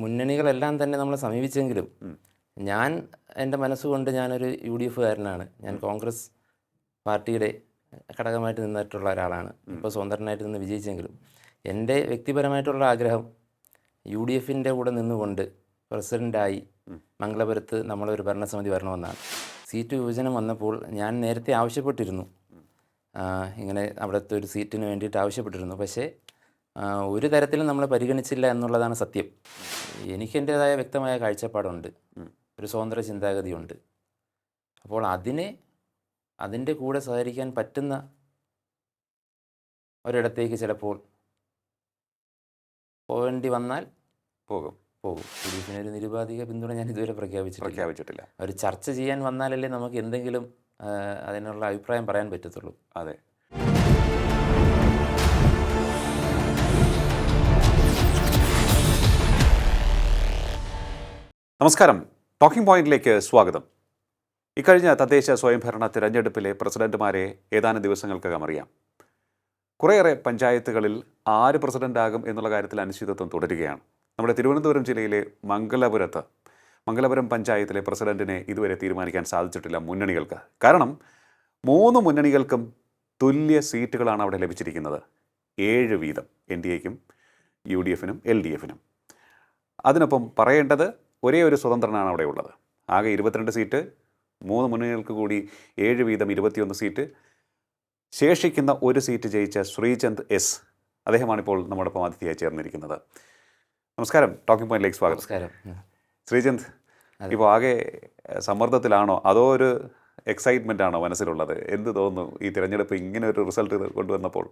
മുന്നണികളെല്ലാം തന്നെ നമ്മളെ സമീപിച്ചെങ്കിലും ഞാൻ എൻ്റെ മനസ്സുകൊണ്ട് ഞാനൊരു UDFകാരനാണ്. ഞാൻ കോൺഗ്രസ് പാർട്ടിയുടെ ഘടകമായിട്ട് നിന്നിട്ടുള്ള ഒരാളാണ്. ഇപ്പോൾ സ്വതന്ത്രനായിട്ട് നിന്ന് വിജയിച്ചെങ്കിലും എൻ്റെ വ്യക്തിപരമായിട്ടുള്ള ആഗ്രഹം UDFിൻ്റെ കൂടെ നിന്നുകൊണ്ട് പ്രസിഡൻ്റായി മംഗലപുരത്ത് നമ്മളൊരു ഭരണസമിതി വരണമെന്നാണ്. സീറ്റ് വിഭജനം വന്നപ്പോൾ ഞാൻ നേരത്തെ ആവശ്യപ്പെട്ടിരുന്നു, ഇങ്ങനെ അവിടുത്തെ ഒരു സീറ്റിന് വേണ്ടിയിട്ട് ആവശ്യപ്പെട്ടിരുന്നു. പക്ഷേ ഒരു തരത്തിലും നമ്മളെ പരിഗണിച്ചില്ല എന്നുള്ളതാണ് സത്യം. എനിക്ക് എൻ്റേതായ വ്യക്തമായ കാഴ്ചപ്പാടുണ്ട്, ഒരു സ്വതന്ത്ര ചിന്താഗതിയുണ്ട്. അപ്പോൾ അതിൻ്റെ കൂടെ സഹകരിക്കാൻ പറ്റുന്ന ഒരിടത്തേക്ക് ചിലപ്പോൾ പോകേണ്ടി വന്നാൽ പോകും. UDFിന് ഒരു നിരുപാധിക പിന്തുണ ഞാൻ ഇതുവരെ പ്രഖ്യാപിച്ചിട്ടില്ല. ഒരു ചർച്ച ചെയ്യാൻ വന്നാലല്ലേ നമുക്ക് എന്തെങ്കിലും അതിനുള്ള അഭിപ്രായം പറയാൻ പറ്റത്തുള്ളൂ. അതെ. നമസ്കാരം, ടോക്കിംഗ് പോയിന്റിലേക്ക് സ്വാഗതം. ഇക്കഴിഞ്ഞ തദ്ദേശ സ്വയംഭരണ തിരഞ്ഞെടുപ്പിലെ പ്രസിഡന്റുമാരെ ഏതാനും ദിവസങ്ങൾക്കകം അറിയാം. കുറേയേറെ പഞ്ചായത്തുകളിൽ ആര് പ്രസിഡന്റാകും എന്നുള്ള കാര്യത്തിൽ അനിശ്ചിതത്വം തുടരുകയാണ്. നമ്മുടെ തിരുവനന്തപുരം ജില്ലയിലെ മംഗലപുരം പഞ്ചായത്തിലെ പ്രസിഡന്റിനെ ഇതുവരെ തീരുമാനിക്കാൻ സാധിച്ചിട്ടില്ല മുന്നണികൾക്ക്. കാരണം 3 മുന്നണികൾക്കും തുല്യ സീറ്റുകളാണ് അവിടെ ലഭിച്ചിരിക്കുന്നത്. 7 വീതം NDAക്കും UDFിനും LDFിനും. അതിനൊപ്പം പറയേണ്ടത് ഒരേ ഒരു സ്വതന്ത്രനാണ് അവിടെ ഉള്ളത്. ആകെ 22 സീറ്റ്, 3 മുന്നണികൾക്ക് കൂടി 7 വീതം 21 സീറ്റ്. ശേഷിക്കുന്ന ഒരു സീറ്റ് ജയിച്ച ശ്രീചന്ദ് S, അദ്ദേഹമാണിപ്പോൾ നമ്മോടൊപ്പം അതിഥിയായി ചേർന്നിരിക്കുന്നത്. നമസ്കാരം, ടോക്കിംഗ് പോയിന്റിലേക്ക് സ്വാഗതം. നമസ്കാരം. ശ്രീചന്ദ്, ഇപ്പോൾ ആകെ സമ്മർദ്ദത്തിലാണോ അതോ ഒരു എക്സൈറ്റ്മെൻ്റ് ആണോ മനസ്സിലുള്ളത്? എന്ത് തോന്നുന്നു ഈ തിരഞ്ഞെടുപ്പ് ഇങ്ങനെ ഒരു റിസൾട്ട് കൊണ്ടുവന്നപ്പോൾ?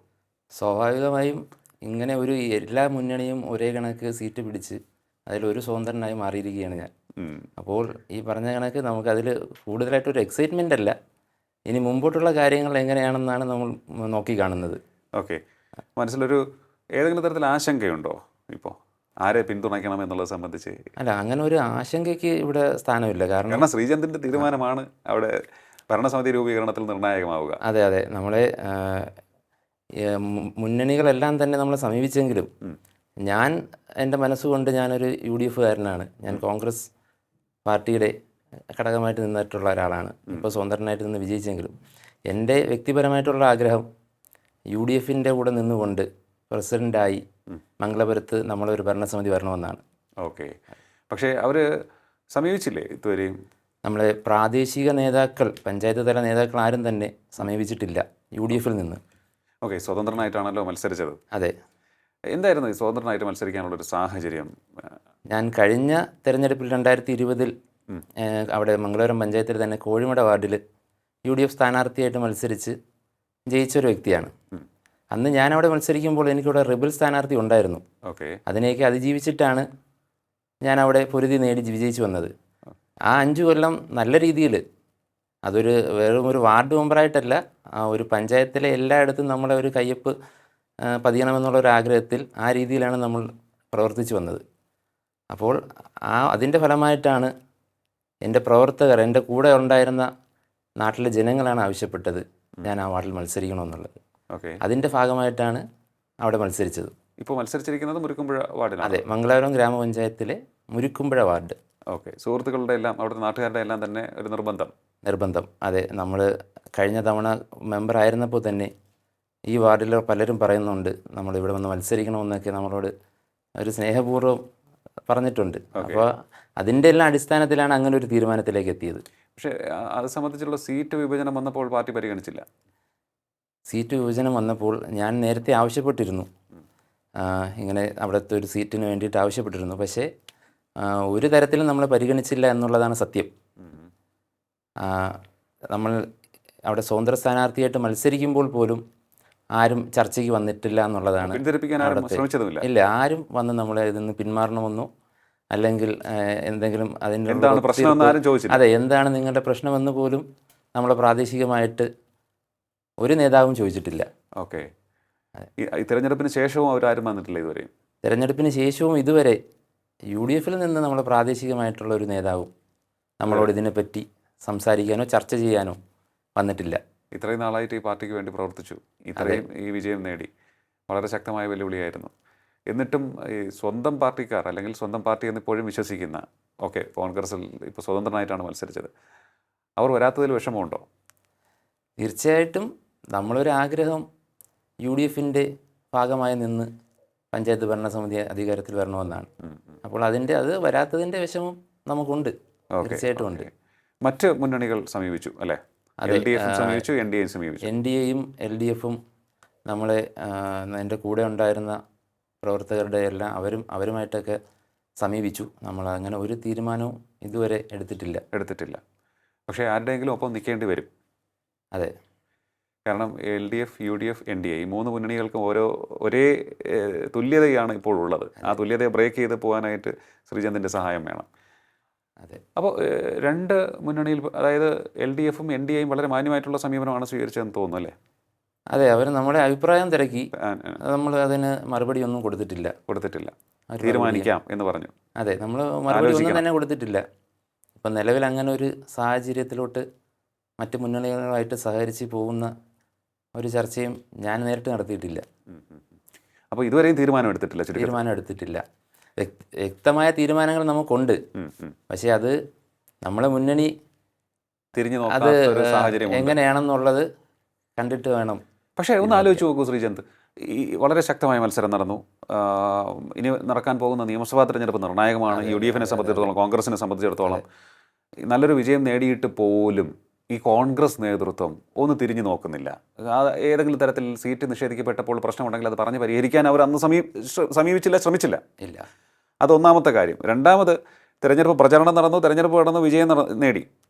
സ്വാഭാവികമായും ഇങ്ങനെ എല്ലാ മുന്നണിയും ഒരേ കണക്ക് സീറ്റ് പിടിച്ച് അതിലൊരു സ്വതന്ത്രനായി മാറിയിരിക്കുകയാണ് ഞാൻ. അപ്പോൾ ഈ പറഞ്ഞ കണക്ക് നമുക്കതിൽ കൂടുതലായിട്ടൊരു എക്സൈറ്റ്മെൻ്റ് അല്ല, ഇനി മുമ്പോട്ടുള്ള കാര്യങ്ങൾ എങ്ങനെയാണെന്നാണ് നമ്മൾ നോക്കി കാണുന്നത്. ഓക്കെ, മനസ്സിലൊരു ഏതെങ്കിലും തരത്തിൽ ആശങ്കയുണ്ടോ ഇപ്പോൾ ആരെ പിന്തുണയ്ക്കണം എന്നുള്ളത് സംബന്ധിച്ച്? അല്ല, അങ്ങനെ ഒരു ആശങ്കയ്ക്ക് ഇവിടെ സ്ഥാനമില്ല. കാരണം ശ്രീചന്ദിൻ്റെ തീരുമാനമാണ് അവിടെ ഭരണസമിതി രൂപീകരണത്തിൽ നിർണായകമാവുക. അതെ, നമ്മളെ മുന്നണികളെല്ലാം തന്നെ നമ്മളെ സമീപിച്ചെങ്കിലും ഞാൻ എൻ്റെ മനസ്സുകൊണ്ട് ഞാനൊരു UDFകാരനാണ്. ഞാൻ കോൺഗ്രസ് പാർട്ടിയുടെ ഘടകമായിട്ട് നിന്നിട്ടുള്ള ഒരാളാണ്. ഇപ്പോൾ സ്വതന്ത്രനായിട്ട് നിന്ന് വിജയിച്ചെങ്കിലും എൻ്റെ വ്യക്തിപരമായിട്ടുള്ള ആഗ്രഹം UDFിൻ്റെ കൂടെ നിന്നുകൊണ്ട് പ്രസിഡൻ്റായി മംഗലപുരത്ത് നമ്മളൊരു ഭരണസമിതി വരണമെന്നാണ്. ഓക്കെ, പക്ഷേ അവർ സമീപിച്ചില്ലേ ഇതുവരെയും? നമ്മളെ പ്രാദേശിക നേതാക്കൾ, പഞ്ചായത്ത് തല നേതാക്കൾ ആരും തന്നെ സമീപിച്ചിട്ടില്ല UDFിൽ നിന്ന്. ഓക്കെ, സ്വതന്ത്രനായിട്ടാണല്ലോ മത്സരിച്ചത്. അതെ. എന്തായിരുന്നു ഈ സ്വതന്ത്രനായിട്ട് മത്സരിക്കാനുള്ളൊരു സാഹചര്യം? ഞാൻ കഴിഞ്ഞ തെരഞ്ഞെടുപ്പിൽ 2020 അവിടെ മംഗലപുരം പഞ്ചായത്തിൽ തന്നെ കോഴിമട വാർഡിൽ UDF സ്ഥാനാർത്ഥിയായിട്ട് മത്സരിച്ച് ജയിച്ചൊരു വ്യക്തിയാണ്. അന്ന് ഞാനവിടെ മത്സരിക്കുമ്പോൾ എനിക്കിവിടെ റിബൽ സ്ഥാനാർത്ഥി ഉണ്ടായിരുന്നു. ഓക്കെ, അതിനെയൊക്കെ അതിജീവിച്ചിട്ടാണ് ഞാൻ അവിടെ പൊരുതി നേടി വിജയിച്ചു വന്നത്. ആ 5 കൊല്ലം നല്ല രീതിയിൽ, അതൊരു വെറും ഒരു വാർഡ് മെമ്പറായിട്ടല്ല, ഒരു പഞ്ചായത്തിലെ എല്ലായിടത്തും നമ്മളെ ഒരു കയ്യൊപ്പ് പതിയണമെന്നുള്ളൊരു ആഗ്രഹത്തിൽ ആ രീതിയിലാണ് നമ്മൾ പ്രവർത്തിച്ചു വന്നത്. അപ്പോൾ അതിൻ്റെ ഫലമായിട്ടാണ് എൻ്റെ പ്രവർത്തകർ, എൻ്റെ കൂടെ ഉണ്ടായിരുന്ന നാട്ടിലെ ജനങ്ങളാണ് ആവശ്യപ്പെട്ടത് ഞാൻ ആ വാർഡിൽ മത്സരിക്കണമെന്നുള്ളത്. അതിൻ്റെ ഭാഗമായിട്ടാണ് അവിടെ മത്സരിച്ചത്. ഇപ്പോൾ മത്സരിച്ചിരിക്കുന്നത് മുരുക്കുമ്പുഴ വാർഡിലാണ്. അതെ, മംഗലാപുരം ഗ്രാമപഞ്ചായത്തിലെ മുരുക്കുമ്പുഴ വാർഡ്. ഓക്കെ, സുഹൃത്തുക്കളുടെ എല്ലാം അവിടുത്തെ നാട്ടുകാരുടെ എല്ലാം തന്നെ ഒരു നിർബന്ധം. അതെ, നമ്മൾ കഴിഞ്ഞ തവണ മെമ്പർ ആയിരുന്നപ്പോൾ തന്നെ ഈ വാർഡിൽ പലരും പറയുന്നുണ്ട് നമ്മളിവിടെ വന്ന് മത്സരിക്കണമെന്നൊക്കെ നമ്മളോട് ഒരു സ്നേഹപൂർവ്വം പറഞ്ഞിട്ടുണ്ട്. അപ്പോൾ അതിൻ്റെ എല്ലാം അടിസ്ഥാനത്തിലാണ് അങ്ങനെ ഒരു തീരുമാനത്തിലേക്ക് എത്തിയത്. പക്ഷേ അത് സംബന്ധിച്ചുള്ള സീറ്റ് വിഭജനം വന്നപ്പോൾ പാർട്ടി പരിഗണിച്ചില്ല. സീറ്റ് വിഭജനം വന്നപ്പോൾ ഞാൻ നേരത്തെ ആവശ്യപ്പെട്ടിരുന്നു, ഇങ്ങനെ അവിടുത്തെ ഒരു സീറ്റിന് വേണ്ടിയിട്ട് ആവശ്യപ്പെട്ടിരുന്നു. പക്ഷേ ഒരു തരത്തിലും നമ്മളെ പരിഗണിച്ചില്ല എന്നുള്ളതാണ് സത്യം. നമ്മൾ അവിടെ സ്വതന്ത്ര സ്ഥാനാർത്ഥിയായിട്ട് മത്സരിക്കുമ്പോൾ പോലും ആരും ചർച്ചയ്ക്ക് വന്നിട്ടില്ല എന്നുള്ളതാണ്. ഇല്ല, ആരും വന്ന് നമ്മളെ ഇതിന്ന് പിന്മാറണമെന്നോ അല്ലെങ്കിൽ എന്തെങ്കിലും അതിൻ്റെ അതെ എന്താണ് നിങ്ങളുടെ പ്രശ്നമെന്ന് പോലും നമ്മളെ പ്രാദേശികമായിട്ട് ഒരു നേതാവും ചോദിച്ചിട്ടില്ല. ഓക്കെ, ഈ തിരഞ്ഞെടുപ്പിന് ശേഷവും അവരാരും വന്നിട്ടില്ല ഇതുവരെ? തിരഞ്ഞെടുപ്പിന് ശേഷവും ഇതുവരെ UDFിൽ നിന്ന് നമ്മളെ പ്രാദേശികമായിട്ടുള്ള ഒരു നേതാവും നമ്മളോട് ഇതിനെപ്പറ്റി സംസാരിക്കാനോ ചർച്ച ചെയ്യാനോ വന്നിട്ടില്ല. ഇത്രയും നാളായിട്ട് ഈ പാർട്ടിക്ക് വേണ്ടി പ്രവർത്തിച്ചു, ഇത്രയും ഈ വിജയം നേടി, വളരെ ശക്തമായ വെല്ലുവിളിയായിരുന്നു. എന്നിട്ടും ഈ സ്വന്തം പാർട്ടിക്കാർ അല്ലെങ്കിൽ സ്വന്തം പാർട്ടി എന്ന് ഇപ്പോഴും വിശ്വസിക്കുന്ന ഓക്കെ കോൺഗ്രസിൽ ഇപ്പോൾ സ്വതന്ത്രനായിട്ടാണ് മത്സരിച്ചത്, അവർ വരാത്തതിൽ വിഷമമുണ്ടോ? തീർച്ചയായിട്ടും നമ്മളൊരു ആഗ്രഹം UDFൻ്റെ ഭാഗമായി നിന്ന് പഞ്ചായത്ത് ഭരണസമിതി അധികാരത്തിൽ വരണമെന്നാണ്. അപ്പോൾ അത് വരാത്തതിൻ്റെ വിഷമം നമുക്കുണ്ട്, തീർച്ചയായിട്ടും ഉണ്ട്. മറ്റ് മുന്നണികൾ സമീപിച്ചു അല്ലേ? LDF സമീപിച്ചു, NDA സമീപിച്ചു. NDAയും LDFും നമ്മളെ എൻ്റെ കൂടെ ഉണ്ടായിരുന്ന പ്രവർത്തകരുടെ എല്ലാം അവരുമായിട്ടൊക്കെ സമീപിച്ചു. നമ്മൾ അങ്ങനെ ഒരു തീരുമാനവും ഇതുവരെ എടുത്തിട്ടില്ല. പക്ഷേ ആരുടെയെങ്കിലും ഒപ്പം നിൽക്കേണ്ടി വരും. അതെ, കാരണം LDF, UDF, NDA ഈ മൂന്ന് മുന്നണികൾക്കും ഒരേ തുല്യതയാണ് ഇപ്പോൾ ഉള്ളത്. ആ തുല്യതയെ ബ്രേക്ക് ചെയ്ത് പോകാനായിട്ട് ശ്രീചന്ദിൻ്റെ സഹായം വേണം. അതെ. അപ്പോൾ രണ്ട് മുന്നണിയിൽ, അതായത് LDFും NDAയും വളരെ മാന്യമായിട്ടുള്ള സമീപനമാണ് സ്വീകരിച്ചതെന്ന് തോന്നുന്നു അല്ലേ? അതെ, അവർ നമ്മുടെ അഭിപ്രായം തിരക്കി, നമ്മൾ അതിന് മറുപടി ഒന്നും കൊടുത്തിട്ടില്ല. തീരുമാനിക്കാം എന്ന് പറഞ്ഞു. അതെ, നമ്മൾ മറുപടി ഒന്നും തന്നെ കൊടുത്തിട്ടില്ല. ഇപ്പം നിലവിൽ അങ്ങനെ ഒരു സാഹചര്യത്തിലോട്ട് മറ്റ് മുന്നണികളുമായിട്ട് സഹകരിച്ച് പോകുന്ന ഒരു ചർച്ചയും ഞാൻ നേരിട്ട് നടത്തിയിട്ടില്ല. അപ്പോൾ ഇതുവരെയും തീരുമാനം എടുത്തിട്ടില്ല. വ്യക്തമായ തീരുമാനങ്ങൾ നമുക്കുണ്ട്. പക്ഷേ അത് നമ്മളെ മുന്നണി തിരിഞ്ഞു അത് എങ്ങനെയാണെന്നുള്ളത് കണ്ടിട്ട് വേണം. പക്ഷേ ഒന്ന് ആലോചിച്ച് നോക്കൂ ശ്രീചന്ദ്, ഈ വളരെ ശക്തമായ മത്സരം നടന്നു. ഇനി നടക്കാൻ പോകുന്ന നിയമസഭാ തെരഞ്ഞെടുപ്പ് നിർണായകമാണ്. UDFനെ സംബന്ധിച്ചിടത്തോളം, കോൺഗ്രസിനെ സംബന്ധിച്ചിടത്തോളം. നല്ലൊരു വിജയം നേടിയിട്ട് പോലും ഈ കോൺഗ്രസ് നേതൃത്വം ഒന്ന് തിരിഞ്ഞു നോക്കുന്നില്ല. ഏതെങ്കിലും തരത്തിൽ സീറ്റ് നിഷേധിക്കപ്പെട്ടപ്പോൾ പ്രശ്നമുണ്ടെങ്കിൽ അത് പറഞ്ഞ് പരിഹരിക്കാൻ അവർ അന്ന് ശ്രമിച്ചില്ല. അതൊന്നാമത്തെ കാര്യം. രണ്ടാമത്, തെരഞ്ഞെടുപ്പ് പ്രചരണം നടന്നു, തെരഞ്ഞെടുപ്പ് നടന്നു, വിജയം നേടി.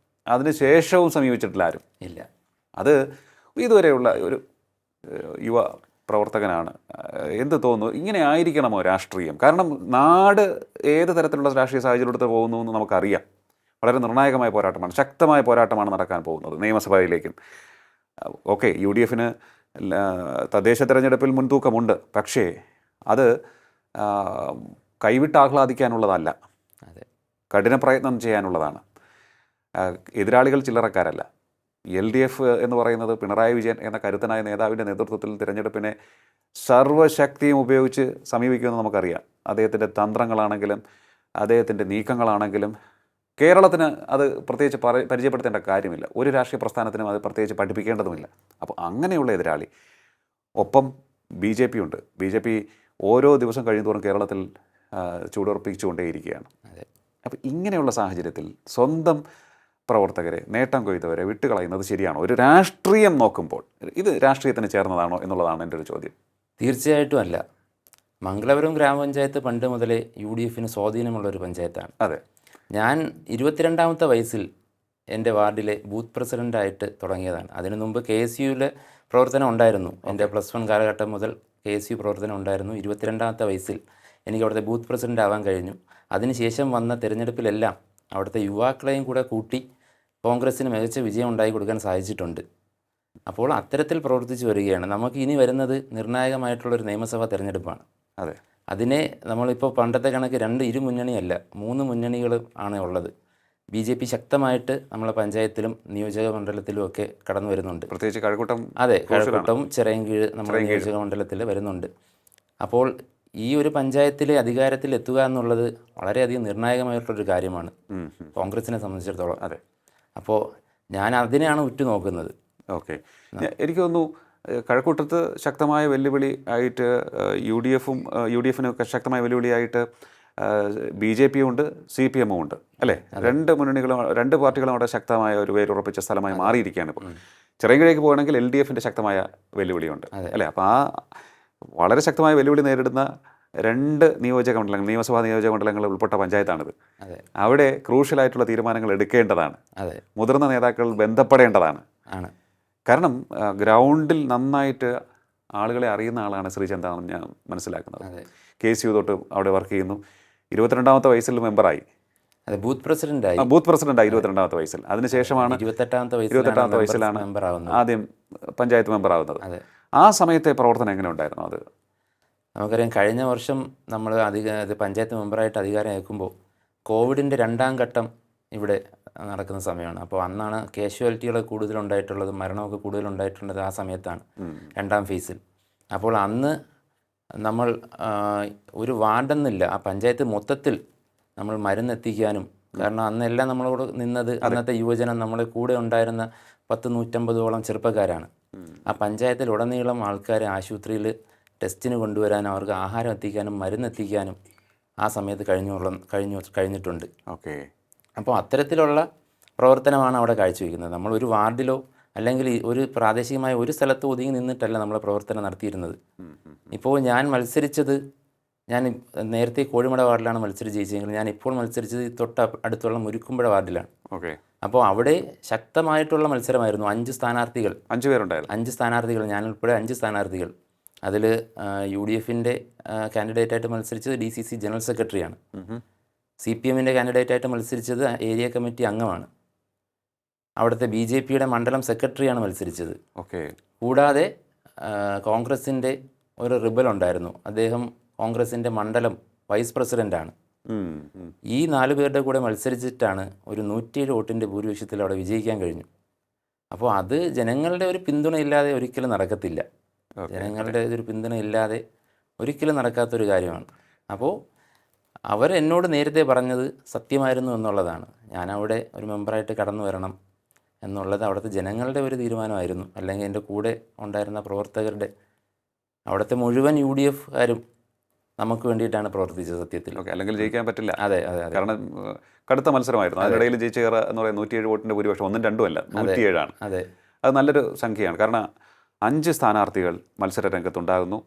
അതിനുശേഷവും സമീപിച്ചിട്ടില്ല ആരും. ഇല്ല. അത് ഇതുവരെയുള്ള ഒരു യുവ പ്രവർത്തകനാണ്. എന്ത് തോന്നുന്നു, ഇങ്ങനെ ആയിരിക്കണമോ രാഷ്ട്രീയം? കാരണം നാട് ഏത് തരത്തിലുള്ള രാഷ്ട്രീയ സാഹചര്യത്തിലൂടെ പോകുന്നു എന്ന് നമുക്കറിയാം. വളരെ നിർണായകമായ പോരാട്ടമാണ്, ശക്തമായ പോരാട്ടമാണ് നടക്കാൻ പോകുന്നത് നിയമസഭയിലേക്കും. ഓക്കെ, UDFന് തദ്ദേശ തെരഞ്ഞെടുപ്പിൽ മുൻതൂക്കമുണ്ട്. പക്ഷേ അത് കൈവിട്ട് ആഹ്ലാദിക്കാനുള്ളതല്ല, കഠിന പ്രയത്നം ചെയ്യാനുള്ളതാണ്. എതിരാളികൾ ചില്ലറക്കാരല്ല. LDF എന്ന് പറയുന്നത് പിണറായി വിജയൻ എന്ന കരുത്തനായ നേതാവിൻ്റെ നേതൃത്വത്തിൽ തിരഞ്ഞെടുപ്പിനെ സർവ്വശക്തിയും ഉപയോഗിച്ച് സമീപിക്കുമെന്ന് നമുക്കറിയാം. അദ്ദേഹത്തിൻ്റെ തന്ത്രങ്ങളാണെങ്കിലും അദ്ദേഹത്തിൻ്റെ നീക്കങ്ങളാണെങ്കിലും കേരളത്തിന് അത് പ്രത്യേകിച്ച് പരിചയപ്പെടുത്തേണ്ട കാര്യമില്ല. ഒരു രാഷ്ട്രീയ പ്രസ്ഥാനത്തിനും അത് പ്രത്യേകിച്ച് പഠിപ്പിക്കേണ്ടതുമില്ല. അപ്പോൾ അങ്ങനെയുള്ള എതിരാളി. ഒപ്പം BJP ഉണ്ട്. BJP ഓരോ ദിവസം കഴിയുന്തോറും കേരളത്തിൽ ചൂടുറപ്പിച്ചുകൊണ്ടേയിരിക്കുകയാണ്. അപ്പോൾ ഇങ്ങനെയുള്ള സാഹചര്യത്തിൽ സ്വന്തം പ്രവർത്തകരെ, നേട്ടം കൊയ്തവരെ വിട്ടുകളയുന്നത് ശരിയാണോ? ഒരു രാഷ്ട്രീയം നോക്കുമ്പോൾ ഇത് രാഷ്ട്രീയത്തിന് ചേർന്നതാണോ എന്നുള്ളതാണ് എൻ്റെ ഒരു ചോദ്യം. തീർച്ചയായിട്ടും അല്ല. മംഗലപുരം ഗ്രാമപഞ്ചായത്ത് പണ്ട് മുതലേ UDFന് സ്വാധീനമുള്ളൊരു പഞ്ചായത്താണ്. അതെ. ഞാൻ 22ാമത്തെ വയസ്സിൽ എൻ്റെ വാർഡിലെ ബൂത്ത് പ്രസിഡൻ്റായിട്ട് തുടങ്ങിയതാണ്. അതിനു മുമ്പ് KSUവിലെ പ്രവർത്തനം ഉണ്ടായിരുന്നു. എൻ്റെ +1 കാലഘട്ടം മുതൽ KSU പ്രവർത്തനം ഉണ്ടായിരുന്നു. 22ാമത്തെ വയസ്സിൽ എനിക്ക് അവിടുത്തെ ബൂത്ത് പ്രസിഡൻ്റ് ആവാൻ കഴിഞ്ഞു. അതിനുശേഷം വന്ന തിരഞ്ഞെടുപ്പിലെല്ലാം അവിടുത്തെ യുവാക്കളെയും കൂടെ കൂട്ടി കോൺഗ്രസ്സിന് മികച്ച വിജയം ഉണ്ടാക്കി കൊടുക്കാൻ സാധിച്ചിട്ടുണ്ട്. അപ്പോൾ അത്തരത്തിൽ പ്രവർത്തിച്ചു വരികയാണ്. നമുക്ക് ഇനി വരുന്നത് നിർണായകമായിട്ടുള്ളൊരു നിയമസഭാ തെരഞ്ഞെടുപ്പാണ്. അതെ. അതിനെ നമ്മളിപ്പോൾ പണ്ടത്തെ കണക്ക് ഇരു മുന്നണിയല്ല, 3 മുന്നണികൾ ആണ് ഉള്ളത്. BJP ശക്തമായിട്ട് നമ്മളെ പഞ്ചായത്തിലും നിയോജക മണ്ഡലത്തിലും ഒക്കെ കടന്നു വരുന്നുണ്ട്. പ്രത്യേകിച്ച് കഴക്കൂട്ടം. അതെ, കഴക്കൂട്ടവും ചിറയൻകീഴ് നമ്മുടെ നിയോജക മണ്ഡലത്തിൽ വരുന്നുണ്ട്. അപ്പോൾ ഈ ഒരു പഞ്ചായത്തിലെ അധികാരത്തിൽ എത്തുക എന്നുള്ളത് വളരെയധികം നിർണായകമായിട്ടുള്ളൊരു കാര്യമാണ് കോൺഗ്രസിനെ സംബന്ധിച്ചിടത്തോളം. അതെ. അപ്പോൾ ഞാൻ അതിനെയാണ് ഉറ്റുനോക്കുന്നത്. ഓക്കെ, എനിക്ക് തോന്നുന്നു കഴക്കൂട്ടത്ത് ശക്തമായ വെല്ലുവിളി ആയിട്ട് UDFനൊക്കെ ശക്തമായ വെല്ലുവിളിയായിട്ട് BJP ഉണ്ട്, CPM ഉണ്ട് അല്ലേ? രണ്ട് പാർട്ടികളും അവിടെ ശക്തമായ ഒരു വേരുറപ്പിച്ച സ്ഥലമായി മാറിയിരിക്കുകയാണ് ഇപ്പോൾ. ചിറയൻകീഴേക്ക് പോകണമെങ്കിൽ LDFൻ്റെ ശക്തമായ വെല്ലുവിളിയുണ്ട് അല്ലേ? അപ്പോൾ ആ വളരെ ശക്തമായ വെല്ലുവിളി നേരിടുന്ന 2 നിയോജക മണ്ഡലങ്ങൾ, നിയമസഭാ നിയോജക മണ്ഡലങ്ങൾ ഉൾപ്പെട്ട പഞ്ചായത്താണിത്. അവിടെ ക്രൂഷ്യലായിട്ടുള്ള തീരുമാനങ്ങൾ എടുക്കേണ്ടതാണ്. മുതിർന്ന നേതാക്കൾ ബന്ധപ്പെടേണ്ടതാണ്. കാരണം ഗ്രൗണ്ടിൽ നന്നായിട്ട് ആളുകളെ അറിയുന്ന ആളാണ് ശ്രീചന്ദാണെന്ന് ഞാൻ മനസ്സിലാക്കുന്നത്. KSU തൊട്ട് അവിടെ വർക്ക് ചെയ്യുന്നു. 22ാമത്തെ വയസ്സിൽ മെമ്പറായി, ബൂത്ത് പ്രസിഡന്റായി 22ാമത്തെ വയസ്സിൽ. അതിനുശേഷമാണ് 28ാമത്തെ വയസ്സിലാണ് ആദ്യം പഞ്ചായത്ത് മെമ്പറാവുന്നത്. ആ സമയത്തെ പ്രവർത്തനം എങ്ങനെ ഉണ്ടായിരുന്നു? അത് നമുക്കറിയാം, കഴിഞ്ഞ വർഷം നമ്മൾ പഞ്ചായത്ത് മെമ്പറായിട്ട് അധികാരം ഏൽക്കുമ്പോൾ കോവിഡിൻ്റെ 2ാം ഘട്ടം ഇവിടെ നടക്കുന്ന സമയമാണ്. അപ്പോൾ അന്നാണ് കാഷ്വാലിറ്റികൾ കൂടുതലുണ്ടായിട്ടുള്ളത്, മരണമൊക്കെ കൂടുതലുണ്ടായിട്ടുള്ളത് ആ സമയത്താണ്, 2ാം ഫേസിൽ. അപ്പോൾ അന്ന് നമ്മൾ ഒരു വാർഡെന്നില്ല, ആ പഞ്ചായത്ത് മൊത്തത്തിൽ നമ്മൾ മരുന്നെത്തിക്കാനും, കാരണം അന്നെല്ലാം നമ്മളോട് നിന്നത് അന്നത്തെ യുവജനം നമ്മളെ കൂടെ ഉണ്ടായിരുന്ന 150-150ഓളം ചെറുപ്പക്കാരാണ്. ആ പഞ്ചായത്തിൽ ഉടനീളം ആൾക്കാരെ ആശുപത്രിയിൽ ടെസ്റ്റിന് കൊണ്ടുവരാനും അവർക്ക് ആഹാരം എത്തിക്കാനും മരുന്നെത്തിക്കാനും ആ സമയത്ത് കഴിഞ്ഞിട്ടുണ്ട്. ഓക്കെ. അപ്പോൾ അത്തരത്തിലുള്ള പ്രവർത്തനമാണ് അവിടെ കാഴ്ചവെക്കുന്നത്. നമ്മൾ ഒരു വാർഡിലോ അല്ലെങ്കിൽ ഒരു പ്രാദേശികമായ ഒരു സ്ഥലത്ത് ഒതുങ്ങി നിന്നിട്ടല്ല നമ്മൾ പ്രവർത്തനം നടത്തിയിരുന്നത്. ഇപ്പോൾ ഞാൻ മത്സരിച്ചത്, ഞാൻ നേരത്തെ കോഴിമട വാർഡിലാണ് മത്സരിച്ച് ജയിച്ചെങ്കിൽ ഞാൻ ഇപ്പോൾ മത്സരിച്ചത് അടുത്തുള്ള മുരുക്കുമ്പുഴ വാർഡിലാണ്. ഓക്കെ. അപ്പോൾ അവിടെ ശക്തമായിട്ടുള്ള മത്സരമായിരുന്നു. 5 സ്ഥാനാർത്ഥികൾ, 5 പേരുണ്ടായിരുന്നു. 5 സ്ഥാനാർത്ഥികൾ, ഞാനുൾപ്പെടെ 5 സ്ഥാനാർത്ഥികൾ. അതിൽ UDFൻ്റെ കാൻഡിഡേറ്റായിട്ട് മത്സരിച്ചത് DCC ജനറൽ സെക്രട്ടറിയാണ്. CPMൻ്റെ കാൻഡിഡേറ്റായിട്ട് മത്സരിച്ചത് ഏരിയ കമ്മിറ്റി അംഗമാണ്. അവിടുത്തെ BJPയുടെ മണ്ഡലം സെക്രട്ടറിയാണ് മത്സരിച്ചത്. ഓക്കെ. കൂടാതെ കോൺഗ്രസിൻ്റെ ഒരു റിബൽ ഉണ്ടായിരുന്നു, അദ്ദേഹം കോൺഗ്രസിൻ്റെ മണ്ഡലം വൈസ് പ്രസിഡൻ്റാണ്. ഈ 4 പേരുടെ കൂടെ മത്സരിച്ചിട്ടാണ് ഒരു 107 വോട്ടിൻ്റെ ഭൂരിപക്ഷത്തിൽ അവിടെ വിജയിക്കാൻ കഴിഞ്ഞു. അപ്പോൾ അത് ജനങ്ങളുടെ ഒരു പിന്തുണ ഇല്ലാതെ ഒരിക്കലും നടക്കത്തില്ല. ജനങ്ങളുടെ ഒരു പിന്തുണ ഇല്ലാതെ ഒരിക്കലും നടക്കാത്തൊരു കാര്യമാണ്. അപ്പോൾ അവരെന്നോട് നേരത്തെ പറഞ്ഞത് സത്യമായിരുന്നു എന്നുള്ളതാണ്. ഞാനവിടെ ഒരു മെമ്പറായിട്ട് കടന്നു വരണം എന്നുള്ളത് അവിടുത്തെ ജനങ്ങളുടെ ഒരു തീരുമാനമായിരുന്നു. അല്ലെങ്കിൽ എൻ്റെ കൂടെ ഉണ്ടായിരുന്ന പ്രവർത്തകരുടെ, അവിടുത്തെ മുഴുവൻ UDFകാരും നമുക്ക് വേണ്ടിയിട്ടാണ് പ്രവർത്തിച്ചത് സത്യത്തിൽ. ഓക്കെ. അല്ലെങ്കിൽ ജയിക്കാൻ പറ്റില്ല. അതെ അതെ അതെ. കാരണം കടുത്ത മത്സരമായിരുന്നു. അതിനിടയിൽ ജയിച്ച എന്ന് പറയുന്നത് 107 വോട്ടിൻ്റെ ഭൂരിപക്ഷം 1ഉം 2ഉം അല്ല, 107 ആണ്. അതെ, അത് നല്ലൊരു സംഖ്യയാണ്. കാരണം 5 സ്ഥാനാർത്ഥികൾ മത്സര രംഗത്തുണ്ടാകുന്നു.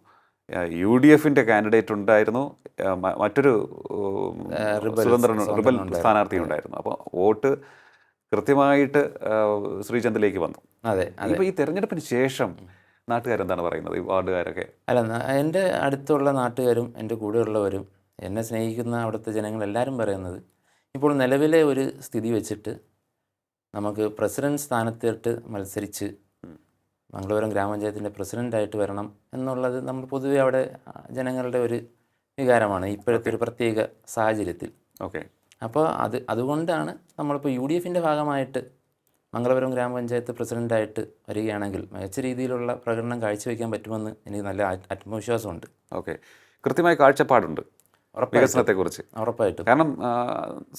UDFൻ്റെ കാൻഡിഡേറ്റ് ഉണ്ടായിരുന്നു, മറ്റൊരു സ്വതന്ത്രൻ റിബൽ സ്ഥാനാർത്ഥി ഉണ്ടായിരുന്നു. അപ്പോൾ വോട്ട് കൃത്യമായിട്ട് ശ്രീചന്ദിലേക്ക് വന്നു. അതെ. ഇപ്പോൾ ഈ തെരഞ്ഞെടുപ്പിന് ശേഷം നാട്ടുകാരെന്താണ് പറയുന്നത്, ഈ വാർഡുകാരൊക്കെ? അല്ല, എൻ്റെ അടുത്തുള്ള നാട്ടുകാരും എൻ്റെ കൂടെയുള്ളവരും എന്നെ സ്നേഹിക്കുന്ന അവിടുത്തെ ജനങ്ങളെല്ലാവരും പറയുന്നത്, ഇപ്പോൾ നിലവിലെ ഒരു സ്ഥിതി വെച്ചിട്ട് നമുക്ക് പ്രസിഡന്റ് സ്ഥാനത്തിട്ട് മത്സരിച്ച് മംഗളപുരം ഗ്രാമപഞ്ചായത്തിൻ്റെ പ്രസിഡൻ്റായിട്ട് വരണം എന്നുള്ളത് നമ്മൾ പൊതുവെ അവിടെ ജനങ്ങളുടെ ഒരു വികാരമാണ് ഇപ്പോഴത്തെ ഒരു പ്രത്യേക സാഹചര്യത്തിൽ. ഓക്കെ. അപ്പോൾ അതുകൊണ്ടാണ് നമ്മളിപ്പോൾ UDFൻ്റെ ഭാഗമായിട്ട് മംഗളപുരം ഗ്രാമപഞ്ചായത്ത് പ്രസിഡൻ്റായിട്ട് വരികയാണെങ്കിൽ മികച്ച രീതിയിലുള്ള പ്രകടനം കാഴ്ചവെക്കാൻ പറ്റുമെന്ന് എനിക്ക് നല്ല ആത്മവിശ്വാസമുണ്ട്. ഓക്കെ. കൃത്യമായ കാഴ്ചപ്പാടുണ്ട് വികസനത്തെക്കുറിച്ച്. ഉറപ്പായിട്ടും. കാരണം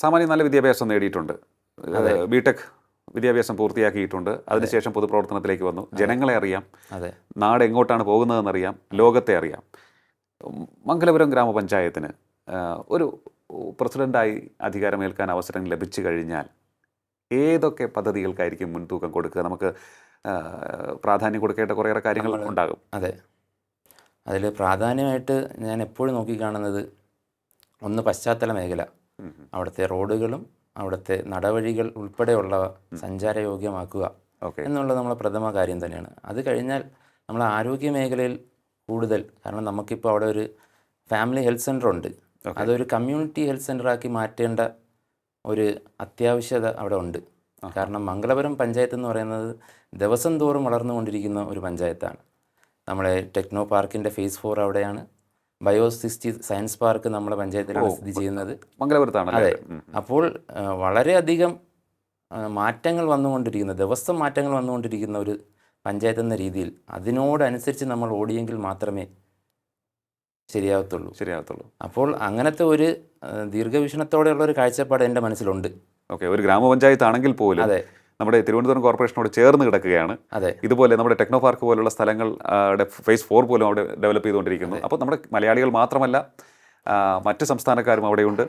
സാമാന്യം നല്ല വിദ്യാഭ്യാസം നേടിയിട്ടുണ്ട്, BTech വിദ്യാഭ്യാസം പൂർത്തിയാക്കിയിട്ടുണ്ട്. അതിനുശേഷം പൊതുപ്രവർത്തനത്തിലേക്ക് വന്നു. ജനങ്ങളെ അറിയാം, നാട് എങ്ങോട്ടാണ് പോകുന്നതെന്നറിയാം, ലോകത്തെ അറിയാം. മംഗലപുരം ഗ്രാമപഞ്ചായത്തിന് ഒരു പ്രസിഡൻ്റായി അധികാരമേൽക്കാൻ അവസരം ലഭിച്ചു കഴിഞ്ഞാൽ ഏതൊക്കെ പദ്ധതികൾക്കായിരിക്കും മുൻതൂക്കം കൊടുക്കുക? നമുക്ക് പ്രാധാന്യം കൊടുക്കേണ്ട കുറേയേറെ കാര്യങ്ങൾ ഉണ്ടാകും. അതെ, അതിൽ പ്രാധാന്യമായിട്ട് ഞാൻ എപ്പോഴും നോക്കിക്കാണുന്നത്, ഒന്ന് പശ്ചാത്തല മേഖല, അവിടുത്തെ റോഡുകളും അവിടുത്തെ നടവഴികൾ ഉൾപ്പെടെയുള്ളവ സഞ്ചാരയോഗ്യമാക്കുക എന്നുള്ളത് നമ്മളെ പ്രഥമ കാര്യം തന്നെയാണ്. അത് കഴിഞ്ഞാൽ നമ്മൾ ആരോഗ്യ മേഖലയിൽ കൂടുതൽ, കാരണം നമുക്കിപ്പോൾ അവിടെ ഒരു ഫാമിലി ഹെൽത്ത് സെൻ്റർ ഉണ്ട്, അതൊരു കമ്മ്യൂണിറ്റി ഹെൽത്ത് സെൻ്ററാക്കി മാറ്റേണ്ട ഒരു അത്യാവശ്യത അവിടെ ഉണ്ട്. കാരണം മംഗലപുരം പഞ്ചായത്ത് എന്ന് പറയുന്നത് ദിവസം തോറും വളർന്നുകൊണ്ടിരിക്കുന്ന ഒരു പഞ്ചായത്താണ്. നമ്മളെ ടെക്നോ പാർക്കിൻ്റെ ഫേസ് 4 അവിടെയാണ്. ബയോസിസ്റ്റി സയൻസ് പാർക്ക് നമ്മുടെ പഞ്ചായത്തിലാണ് സ്ഥിതി ചെയ്യുന്നത്, മംഗലപുരത്താണ്. അതെ. അപ്പോൾ വളരെയധികം മാറ്റങ്ങൾ വന്നുകൊണ്ടിരിക്കുന്ന, ദിവസം മാറ്റങ്ങൾ വന്നുകൊണ്ടിരിക്കുന്ന ഒരു പഞ്ചായത്ത് എന്ന രീതിയിൽ അതിനോടനുസരിച്ച് നമ്മൾ ഓടിയെങ്കിൽ മാത്രമേ ശരിയാവത്തുള്ളൂ. അപ്പോൾ അങ്ങനത്തെ ഒരു ദീർഘവീക്ഷണത്തോടെയുള്ള ഒരു കാഴ്ചപ്പാട് എൻ്റെ മനസ്സിലുണ്ട്. ഓക്കെ. ഒരു ഗ്രാമപഞ്ചായത്ത് ആണെങ്കിൽ പോലും നമ്മുടെ തിരുവനന്തപുരം കോർപ്പറേഷനോട് ചേർന്ന് കിടക്കുകയാണ്. ഇതുപോലെ നമ്മുടെ ടെക്നോ പാർക്ക് പോലുള്ള സ്ഥലങ്ങൾ ഫേസ് 4 പോലും അവിടെ ഡെവലപ്പ് ചെയ്തുകൊണ്ടിരിക്കുന്നു. അപ്പോൾ നമ്മുടെ മലയാളികൾ മാത്രമല്ല മറ്റ് സംസ്ഥാനക്കാരും അവിടെയുണ്ട്.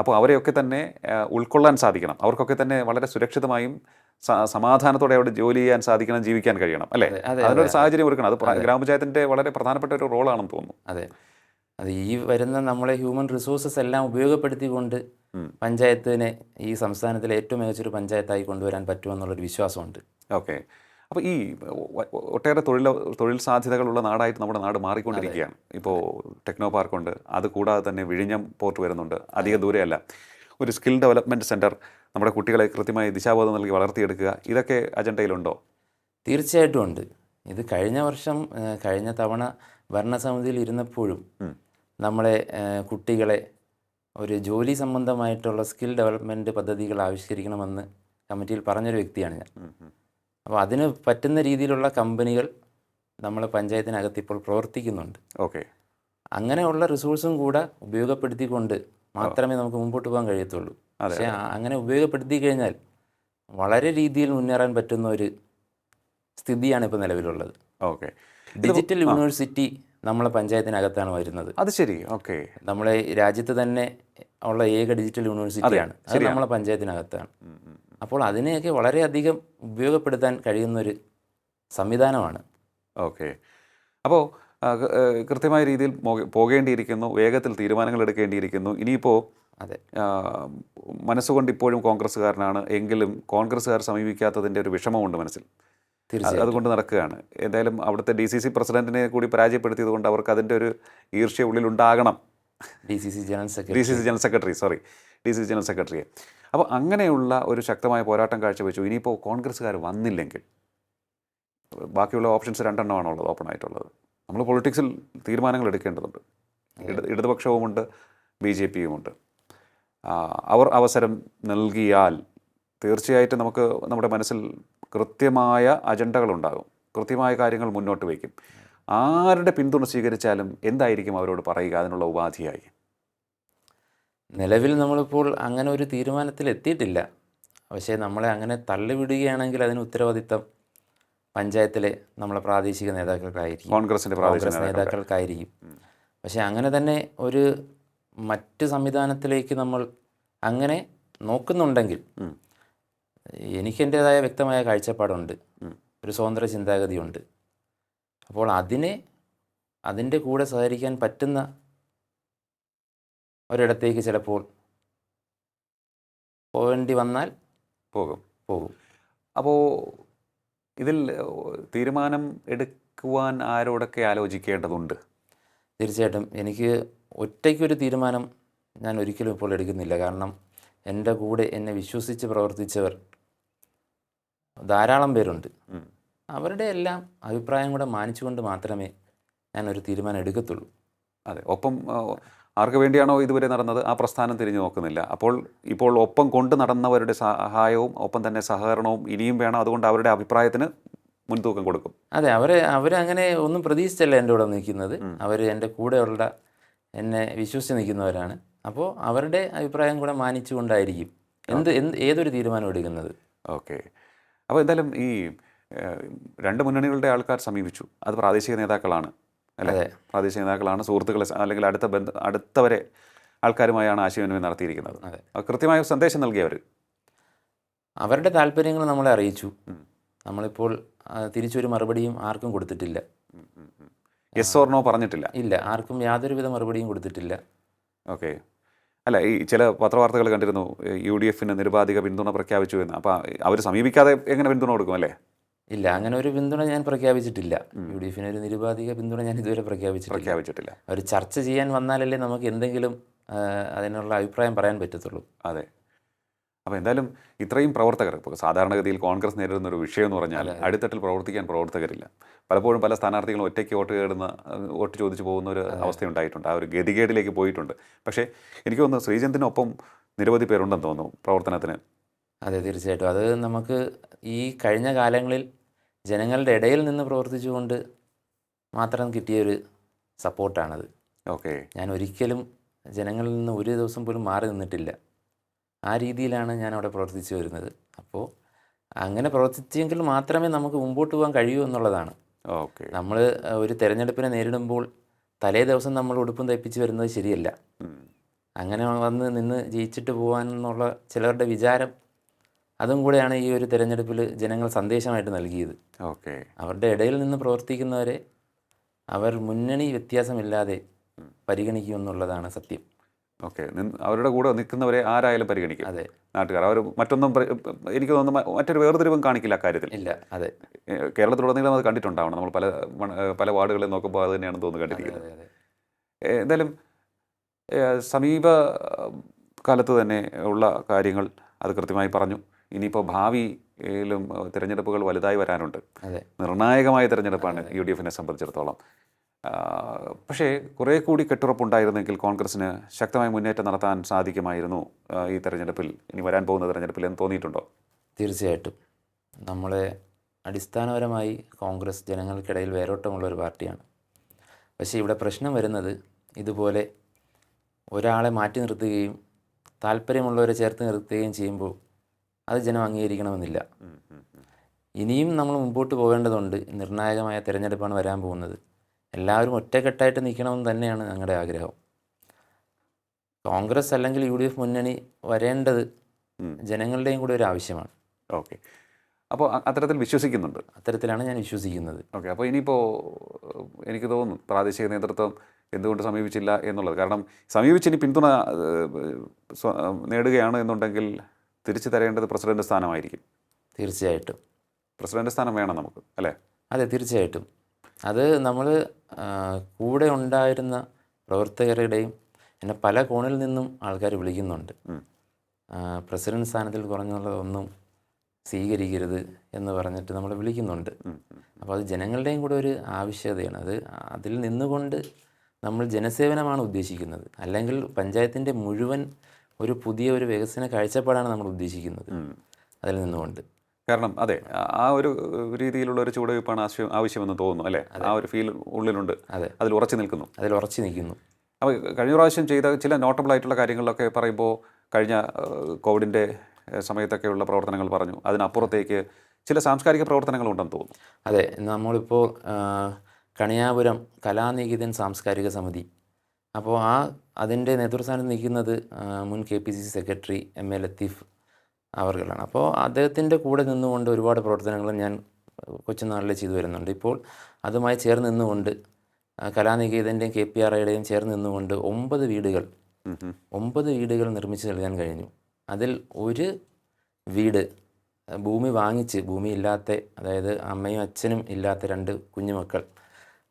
അപ്പോൾ അവരെയൊക്കെ തന്നെ ഉൾക്കൊള്ളാൻ സാധിക്കണം. അവർക്കൊക്കെ തന്നെ വളരെ സുരക്ഷിതമായും സമാധാനത്തോടെ അവിടെ ജോലി ചെയ്യാൻ സാധിക്കണം, ജീവിക്കാൻ കഴിയണം, അല്ലേ? അതിനൊരു സാഹചര്യം ഒരുക്കണം. അത് ഗ്രാമപഞ്ചായത്തിൻ്റെ വളരെ പ്രധാനപ്പെട്ട ഒരു റോളാണെന്ന് തോന്നുന്നു. അതെ, അത് ഈ വരുന്ന നമ്മളെ ഹ്യൂമൻ റിസോഴ്സസ് എല്ലാം ഉപയോഗപ്പെടുത്തിക്കൊണ്ട് പഞ്ചായത്തിനെ ഈ സംസ്ഥാനത്തിലെ ഏറ്റവും മികച്ചൊരു പഞ്ചായത്തായി കൊണ്ടുവരാൻ പറ്റുമെന്നുള്ളൊരു വിശ്വാസമുണ്ട്. ഓക്കെ. അപ്പോൾ ഈ ഒട്ടേറെ തൊഴിൽ സാധ്യതകളുള്ള നാടായിട്ട് നമ്മുടെ നാട് മാറിക്കൊണ്ടിരിക്കുകയാണ്. ഇപ്പോൾ ടെക്നോ പാർക്കുണ്ട്, അത് കൂടാതെ തന്നെ വിഴിഞ്ഞം പോർട്ട് വരുന്നുണ്ട്, അധിക ദൂരെയല്ല. ഒരു സ്കിൽ ഡെവലപ്മെൻറ്റ് സെൻറ്റർ, നമ്മുടെ കുട്ടികളെ കൃത്യമായി ദിശാബോധം നൽകി വളർത്തിയെടുക്കുക, ഇതൊക്കെ അജണ്ടയിലുണ്ടോ? തീർച്ചയായിട്ടും ഉണ്ട്. ഇത് കഴിഞ്ഞ തവണ ഭരണസമിതിയിൽ ഇരുന്നപ്പോഴും നമ്മളെ കുട്ടികളെ ഒരു ജോലി സംബന്ധമായിട്ടുള്ള സ്കിൽ ഡെവലപ്മെൻറ്റ് പദ്ധതികൾ ആവിഷ്കരിക്കണമെന്ന് കമ്മിറ്റിയിൽ പറഞ്ഞൊരു വ്യക്തിയാണ് ഞാൻ. അപ്പോൾ അതിന് പറ്റുന്ന രീതിയിലുള്ള കമ്പനികൾ നമ്മളെ പഞ്ചായത്തിനകത്ത് ഇപ്പോൾ പ്രവർത്തിക്കുന്നുണ്ട്. ഓക്കെ. അങ്ങനെയുള്ള റിസോഴ്സും കൂടെ ഉപയോഗപ്പെടുത്തിക്കൊണ്ട് മാത്രമേ നമുക്ക് മുമ്പോട്ട് പോകാൻ കഴിയത്തുള്ളൂ. പക്ഷേ അങ്ങനെ ഉപയോഗപ്പെടുത്തി കഴിഞ്ഞാൽ വളരെ രീതിയിൽ മുന്നേറാൻ പറ്റുന്ന ഒരു സ്ഥിതിയാണ് ഇപ്പോൾ നിലവിലുള്ളത്. ഓക്കെ. ഡിജിറ്റൽ യൂണിവേഴ്സിറ്റി നമ്മളെ പഞ്ചായത്തിനകത്താണ് വരുന്നത്. അത് ശരി. ഓക്കെ. നമ്മളെ രാജ്യത്ത് തന്നെ ഉള്ള ഏക ഡിജിറ്റൽ യൂണിവേഴ്സിറ്റിയാണ്. അത് നമ്മളെ പഞ്ചായത്തിനകത്താണ്. അപ്പോൾ അതിനെയൊക്കെ വളരെയധികം ഉപയോഗപ്പെടുത്താൻ കഴിയുന്നൊരു സംവിധാനമാണ്. ഓക്കെ. അപ്പോൾ കൃത്യമായ രീതിയിൽ പോകേണ്ടിയിരിക്കുന്നു, വേഗത്തിൽ തീരുമാനങ്ങൾ എടുക്കേണ്ടിയിരിക്കുന്നു. ഇനിയിപ്പോൾ അതെ, മനസ്സുകൊണ്ട് ഇപ്പോഴും കോൺഗ്രസ്സുകാരനാണ് എങ്കിലും കോൺഗ്രസ്സുകാർ സമീപിക്കാത്തതിൻ്റെ ഒരു വിഷമമുണ്ട് മനസ്സിൽ. അതുകൊണ്ട് നടക്കുകയാണ്. എന്തായാലും അവിടുത്തെ DCC പ്രസിഡന്റിനെ കൂടി പരാജയപ്പെടുത്തിയത് കൊണ്ട് അവർക്ക് അതിൻ്റെ ഒരു ഈർഷ്യ ഉള്ളിലുണ്ടാകണം. DCC ജനറൽ സെക്രട്ടറിയെ. അപ്പോൾ അങ്ങനെയുള്ള ഒരു ശക്തമായ പോരാട്ടം കാഴ്ചവെച്ചു. ഇനിയിപ്പോൾ കോൺഗ്രസ്സുകാർ വന്നില്ലെങ്കിൽ ബാക്കിയുള്ള ഓപ്ഷൻസ് 2 എണ്ണമാണുള്ളത്, ഓപ്പൺ ആയിട്ടുള്ളത്. നമ്മൾ പൊളിറ്റിക്സിൽ തീരുമാനങ്ങൾ എടുക്കേണ്ടതുണ്ട്. ഇടതുപക്ഷവുമുണ്ട്, BJPയുമുണ്ട്. അവർ അവസരം നൽകിയാൽ തീർച്ചയായിട്ടും നമുക്ക് നമ്മുടെ മനസ്സിൽ കൃത്യമായ അജണ്ടകളുണ്ടാകും, കൃത്യമായ കാര്യങ്ങൾ മുന്നോട്ട് വയ്ക്കും. ആരുടെ പിന്തുണ സ്വീകരിച്ചാലും എന്തായിരിക്കും അവരോട് പറയുക അതിനുള്ള ഉപാധിയായി? നിലവിൽ നമ്മളിപ്പോൾ അങ്ങനെ ഒരു തീരുമാനത്തിൽ എത്തിയിട്ടില്ല. പക്ഷേ നമ്മളെ അങ്ങനെ തള്ളിവിടുകയാണെങ്കിൽ അതിന് ഉത്തരവാദിത്തം പഞ്ചായത്തിലെ നമ്മളെ പ്രാദേശിക നേതാക്കൾക്കായിരിക്കും, കോൺഗ്രസ് നേതാക്കൾക്കായിരിക്കും. പക്ഷേ അങ്ങനെ തന്നെ ഒരു മറ്റ് സംവിധാനത്തിലേക്ക് നമ്മൾ അങ്ങനെ നോക്കുന്നുണ്ടെങ്കിൽ എനിക്ക് എൻ്റേതായ വ്യക്തമായ കാഴ്ചപ്പാടുണ്ട്, ഒരു സ്വതന്ത്ര ചിന്താഗതിയുണ്ട്. അപ്പോൾ അതിൻ്റെ കൂടെ സഹകരിക്കാൻ പറ്റുന്ന ഒരിടത്തേക്ക് ചിലപ്പോൾ പോകേണ്ടി വന്നാൽ പോകും. അപ്പോൾ ഇതിൽ തീരുമാനം എടുക്കുവാൻ ആരോടൊക്കെ ആലോചിക്കേണ്ടതുണ്ട്? തീർച്ചയായിട്ടും എനിക്ക് ഒറ്റയ്ക്കൊരു തീരുമാനം ഞാൻ ഒരിക്കലും ഇപ്പോൾ എടുക്കുന്നില്ല. കാരണം എൻ്റെ കൂടെ എന്നെ വിശ്വസിച്ച് പ്രവർത്തിച്ചവർ ധാരാളം പേരുണ്ട്. അവരുടെ എല്ലാം അഭിപ്രായം കൂടെ മാനിച്ചുകൊണ്ട് മാത്രമേ ഞാനൊരു തീരുമാനം എടുക്കത്തുള്ളൂ. അതെ. ഒപ്പം ആർക്ക് വേണ്ടിയാണോ ഇതുവരെ നടന്നത് ആ പ്രസ്ഥാനം തിരിഞ്ഞു നോക്കുന്നില്ല. ഇപ്പോൾ ഒപ്പം കൊണ്ട് നടന്നവരുടെ സഹായവും ഒപ്പം തന്നെ സഹകരണവും ഇനിയും വേണം. അതുകൊണ്ട് അവരുടെ അഭിപ്രായത്തിന് മുൻതൂക്കം കൊടുക്കും. അതെ, അവരങ്ങനെ ഒന്നും പ്രതീക്ഷിച്ചല്ല എൻ്റെ കൂടെ നിൽക്കുന്നത്. അവർ എൻ്റെ കൂടെയുള്ള എന്നെ വിശ്വസിച്ച് നിൽക്കുന്നവരാണ്. അപ്പോൾ അവരുടെ അഭിപ്രായം കൂടെ മാനിച്ചുകൊണ്ടായിരിക്കും ഏതൊരു തീരുമാനം എടുക്കുന്നത്. ഓക്കെ. അപ്പോൾ എന്തായാലും ഈ 2 മുന്നണികളുടെ ആൾക്കാർ സമീപിച്ചു. അത് പ്രാദേശിക നേതാക്കളാണ് അല്ലേ? പ്രാദേശിക നേതാക്കളാണ്, സുഹൃത്തുക്കളെ അല്ലെങ്കിൽ അടുത്തവരെ ആൾക്കാരുമായാണ് ആശയവിനിമയം നടത്തിയിരിക്കുന്നത്. കൃത്യമായ സന്ദേശം നൽകിയവർ അവരുടെ താല്പര്യങ്ങൾ നമ്മളെ അറിയിച്ചു. നമ്മളിപ്പോൾ തിരിച്ചൊരു മറുപടിയും ആർക്കും കൊടുത്തിട്ടില്ല. യെസ് ഓർ നോ പറഞ്ഞിട്ടില്ല. ഇല്ല, ആർക്കും യാതൊരുവിധ മറുപടിയും കൊടുത്തിട്ടില്ല. ഓക്കെ. അല്ല, ഈ ചില പത്രവാർത്തകൾ കണ്ടിരുന്നു UDFന് നിരുപാധിക പിന്തുണ പ്രഖ്യാപിച്ചു എന്ന്. അപ്പോൾ അവർ സമീപിക്കാതെ എങ്ങനെ പിന്തുണ കൊടുക്കും അല്ലേ? ഇല്ല, അങ്ങനെ ഒരു പിന്തുണ ഞാൻ പ്രഖ്യാപിച്ചിട്ടില്ല. UDFന് ഒരു നിരുപാധിക പിന്തുണ ഞാൻ ഇതുവരെ പ്രഖ്യാപിച്ചിട്ടില്ല. അവർ ചർച്ച ചെയ്യാൻ വന്നാലല്ലേ നമുക്ക് എന്തെങ്കിലും അതിനുള്ള അഭിപ്രായം പറയാൻ പറ്റത്തുള്ളൂ. അതെ. അപ്പോൾ എന്തായാലും ഇത്രയും പ്രവർത്തകർ, ഇപ്പോൾ സാധാരണഗതിയിൽ കോൺഗ്രസ് നേരിടുന്ന ഒരു വിഷയം എന്ന് പറഞ്ഞാൽ അടിത്തട്ടിൽ പ്രവർത്തിക്കാൻ പ്രവർത്തകരില്ല. പലപ്പോഴും പല സ്ഥാനാർത്ഥികളും ഒറ്റയ്ക്ക് വോട്ട് ചോദിച്ചു പോകുന്ന ഒരു അവസ്ഥയുണ്ടായിട്ടുണ്ട്. ആ ഒരു ഗതികേടിലേക്ക് പോയിട്ടുണ്ട്. പക്ഷേ എനിക്ക് തോന്നുന്നു ശ്രീചന്ദിനൊപ്പം നിരവധി പേരുണ്ടെന്ന് തോന്നുന്നു പ്രവർത്തനത്തിന്. അതെ, തീർച്ചയായിട്ടും. അത് നമുക്ക് ഈ കഴിഞ്ഞ കാലങ്ങളിൽ ജനങ്ങളുടെ ഇടയിൽ നിന്ന് പ്രവർത്തിച്ചുകൊണ്ട് മാത്രം കിട്ടിയൊരു സപ്പോർട്ടാണത്. ഓക്കെ. ഞാൻ ഒരിക്കലും ജനങ്ങളിൽ നിന്ന് ഒരു ദിവസം പോലും മാറി നിന്നിട്ടില്ല. ആ രീതിയിലാണ് ഞാൻ അവിടെ പ്രവർത്തിച്ചു വരുന്നത്. അപ്പോൾ അങ്ങനെ പ്രവർത്തിച്ചെങ്കിൽ മാത്രമേ നമുക്ക് മുമ്പോട്ട് പോകാൻ കഴിയൂ എന്നുള്ളതാണ്. ഓക്കെ. നമ്മൾ ഒരു തെരഞ്ഞെടുപ്പിനെ നേരിടുമ്പോൾ തലേ ദിവസം നമ്മൾ ഉടുപ്പും തയ്പ്പിച്ച് വരുന്നത് ശരിയല്ല. അങ്ങനെ നിന്ന് ജയിച്ചിട്ട് പോകാനെന്നുള്ള ചിലരുടെ വിചാരം, അതും കൂടെയാണ് ഈ ഒരു തെരഞ്ഞെടുപ്പിൽ ജനങ്ങൾ സന്ദേശമായിട്ട് നൽകിയത്. ഓക്കെ. അവരുടെ ഇടയിൽ നിന്ന് പ്രവർത്തിക്കുന്നവരെ അവർ മുന്നണി വ്യത്യാസമില്ലാതെ പരിഗണിക്കുമെന്നുള്ളതാണ് സത്യം. ഓക്കെ. അവരുടെ കൂടെ നിൽക്കുന്നവരെ ആരായാലും പരിഗണിക്കും. അതെ, നാട്ടുകാർ. അവർ മറ്റൊന്നും എനിക്ക് തോന്നുന്നു മറ്റൊരു വേർതിരിവും കാണിക്കില്ല അക്കാര്യത്തിൽ. ഇല്ല. അതെ, കേരളത്തിലുടനീളം അത് കണ്ടിട്ടുണ്ടാവണം. നമ്മൾ പല വാർഡുകളിൽ നോക്കുമ്പോൾ അത് തന്നെയാണെന്ന് തോന്നുന്നു കണ്ടിരിക്കുന്നത്. എന്തായാലും സമീപ കാലത്ത് തന്നെ ഉള്ള കാര്യങ്ങൾ അത് കൃത്യമായി പറഞ്ഞു. ഇനിയിപ്പോൾ ഭാവിയിലും തിരഞ്ഞെടുപ്പുകൾ വലുതായി വരാനുണ്ട്. നിർണായകമായ തിരഞ്ഞെടുപ്പാണ് UDFനെ സംബന്ധിച്ചിടത്തോളം. പക്ഷേ കുറേ കൂടി കെട്ടുറപ്പുണ്ടായിരുന്നെങ്കിൽ കോൺഗ്രസ്സിന് ശക്തമായ മുന്നേറ്റം നടത്താൻ സാധിക്കുമായിരുന്നു ഈ തെരഞ്ഞെടുപ്പിൽ, ഇനി വരാൻ പോകുന്ന തെരഞ്ഞെടുപ്പിൽ എന്ന് തോന്നിയിട്ടുണ്ടോ? തീർച്ചയായിട്ടും. നമ്മളെ അടിസ്ഥാനപരമായി കോൺഗ്രസ് ജനങ്ങൾക്കിടയിൽ വേരോട്ടമുള്ളൊരു പാർട്ടിയാണ്. പക്ഷേ ഇവിടെ പ്രശ്നം വരുന്നത് ഇതുപോലെ ഒരാളെ മാറ്റി നിർത്തുകയും താല്പര്യമുള്ളവരെ ചേർത്ത് നിർത്തുകയും ചെയ്യുമ്പോൾ അത് ജനം അംഗീകരിക്കണമെന്നില്ല. ഇനിയും നമ്മൾ മുമ്പോട്ട് പോകേണ്ടതുണ്ട്. നിർണായകമായ തിരഞ്ഞെടുപ്പാണ് വരാൻ പോകുന്നത്. എല്ലാവരും ഒറ്റക്കെട്ടായിട്ട് നിൽക്കണമെന്ന് തന്നെയാണ് ഞങ്ങളുടെ ആഗ്രഹം. കോൺഗ്രസ് അല്ലെങ്കിൽ UDF മുന്നണി വരേണ്ടത് ജനങ്ങളുടെയും കൂടെ ഒരു ആവശ്യമാണ്. ഓക്കെ, അപ്പോൾ അത്തരത്തിൽ വിശ്വസിക്കുന്നുണ്ട്. അത്തരത്തിലാണ് ഞാൻ വിശ്വസിക്കുന്നത്. ഓക്കെ, അപ്പോൾ ഇനിയിപ്പോൾ എനിക്ക് തോന്നുന്നു പ്രാദേശിക നേതൃത്വം എന്തുകൊണ്ട് സമീപിച്ചില്ല എന്നുള്ളത്. കാരണം സമീപിച്ചിനി പിന്തുണ നേടുകയാണ് എന്നുണ്ടെങ്കിൽ തിരിച്ചു തരേണ്ടത് പ്രസിഡന്റ് സ്ഥാനമായിരിക്കും. തീർച്ചയായിട്ടും പ്രസിഡന്റ് സ്ഥാനം വേണം നമുക്ക്, അല്ലേ? അതെ, തീർച്ചയായിട്ടും. അത് നമ്മൾ കൂടെ ഉണ്ടായിരുന്ന പ്രവർത്തകരുടെയും എന്നെ പല കോണിൽ നിന്നും ആൾക്കാർ വിളിക്കുന്നുണ്ട്. പ്രസിഡന്റ് സ്ഥാനത്തിൽ കുറഞ്ഞുള്ളതൊന്നും സ്വീകരിക്കരുത് എന്ന് പറഞ്ഞിട്ട് നമ്മൾ വിളിക്കുന്നുണ്ട്. അപ്പോൾ അത് ജനങ്ങളുടെയും കൂടെ ഒരു ആവശ്യകതയാണ്. അതിൽ നിന്നുകൊണ്ട് നമ്മൾ ജനസേവനമാണ് ഉദ്ദേശിക്കുന്നത്. അല്ലെങ്കിൽ പഞ്ചായത്തിൻ്റെ മുഴുവൻ ഒരു പുതിയ ഒരു വികസന കാഴ്ചപ്പാടാണ് നമ്മൾ ഉദ്ദേശിക്കുന്നത് അതിൽ നിന്നുകൊണ്ട്. കാരണം അതെ, ആ ഒരു രീതിയിലുള്ള ഒരു ചുവടുവയ്പ്പാണ് ആവശ്യമെന്ന് തോന്നുന്നു, അല്ലേ? ആ ഒരു ഫീൽ ഉള്ളിലുണ്ട്. അതെ, അതിൽ ഉറച്ചു നിൽക്കുന്നു. അപ്പോൾ കഴിഞ്ഞ പ്രാവശ്യം ചെയ്ത ചില നോട്ടബിൾ ആയിട്ടുള്ള കാര്യങ്ങളിലൊക്കെ പറയുമ്പോൾ കഴിഞ്ഞ കോവിഡിൻ്റെ സമയത്തൊക്കെയുള്ള പ്രവർത്തനങ്ങൾ പറഞ്ഞു. അതിനപ്പുറത്തേക്ക് ചില സാംസ്കാരിക പ്രവർത്തനങ്ങളുണ്ടെന്ന് തോന്നുന്നു. അതെ, നമ്മളിപ്പോൾ കണിയാപുരം കലാനികേതൻ സാംസ്കാരിക സമിതി, അപ്പോൾ അതിൻ്റെ നേതൃസ്ഥാനത്ത് നിൽക്കുന്നത് മുൻ KPCC സെക്രട്ടറി MA ലത്തീഫ് അവർകളാണ്. അപ്പോൾ അദ്ദേഹത്തിൻ്റെ കൂടെ നിന്നുകൊണ്ട് ഒരുപാട് പ്രവർത്തനങ്ങൾ ഞാൻ കൊച്ചുനാളിൽ ചെയ്തു വരുന്നുണ്ട്. ഇപ്പോൾ അതുമായി ചേർന്ന് നിന്നുകൊണ്ട് കലാനികേതൻ്റെയും KPRIയുടെയും ചേർന്ന് നിന്നുകൊണ്ട് 9 വീടുകൾ നിർമ്മിച്ച് നൽകാൻ കഴിഞ്ഞു. അതിൽ ഒരു വീട് ഭൂമിയില്ലാത്ത, അതായത് അമ്മയും അച്ഛനും ഇല്ലാത്ത 2 കുഞ്ഞുമക്കൾ